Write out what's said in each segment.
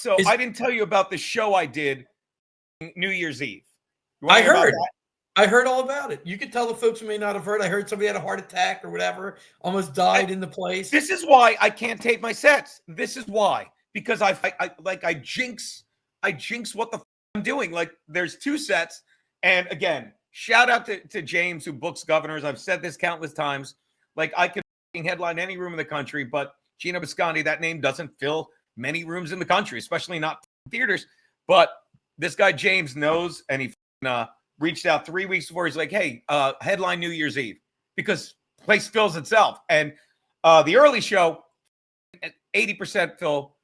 So I didn't tell you about the show I did New Year's Eve. I heard. I heard all about it. You could tell the folks who may not have heard. I heard somebody had a heart attack or whatever, almost died in the place. This is why I can't tape my sets. This is why. Because I jinx what the I'm doing. Like, there's 2 sets. And again, shout out to James, who books governors. I've said this countless times. Like, I could headline any room in the country, but Geno Bisconte, that name doesn't fill many rooms in the country, especially not theaters. But this guy, James, knows, and he reached out 3 weeks before. He's like, hey, headline New Year's Eve, because place fills itself. And the early show, 80% fill,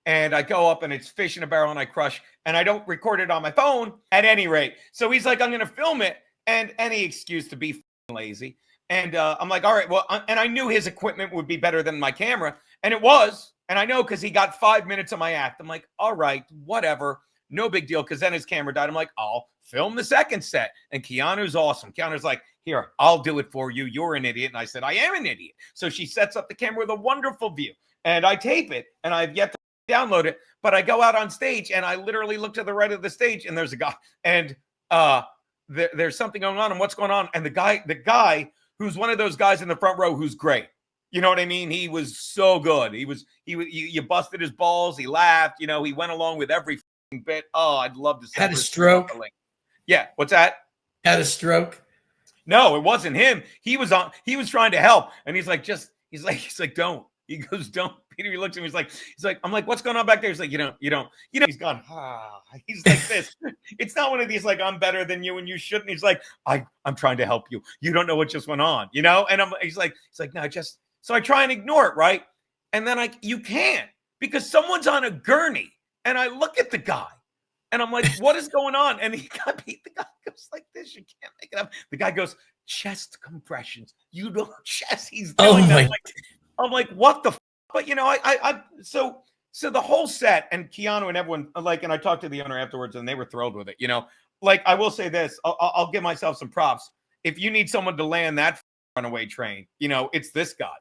and I go up and it's fish in a barrel and I crush, and I don't record it on my phone at any rate. So he's like, I'm going to film it, and any excuse to be lazy. And I'm like, all right, well, and I knew his equipment would be better than my camera, and it was. And I know because he got 5 minutes of my act. I'm like, all right, whatever. No big deal, because then his camera died. I'm like, I'll film the second set. And Keanu's awesome. Keanu's like, here, I'll do it for you. You're an idiot. And I said, I am an idiot. So she sets up the camera with a wonderful view. And I tape it. And I've yet to download it. But I go out on stage, and I literally look to the right of the stage, and there's a guy. And there's something going on. And what's going on? And the guy who's one of those guys in the front row who's great. You know what I mean? He was so good. You busted his balls. He laughed. He went along with every bit. Oh, I'd love to. Had a stroke. Yeah. What's that? Had a stroke. No, it wasn't him. He was trying to help, and he's like, don't. He goes, don't. Peter, he looks at me. He's like, I'm like, what's going on back there? He's like, you don't. He's gone. He's like this. It's not one of these like, I'm better than you and you shouldn't. He's like, I'm trying to help you. You don't know what just went on, And he's like, no, just. So I try and ignore it, right? And then you can't, because someone's on a gurney. And I look at the guy, and I'm like, what is going on? And the guy goes like this. You can't make it up. The guy goes, chest compressions. You know, chest. He's doing that. I'm like, what the f-? But, so the whole set, and Keanu and everyone, and I talked to the owner afterwards, and they were thrilled with it. I will say this. I'll give myself some props. If you need someone to land that runaway train, it's this guy.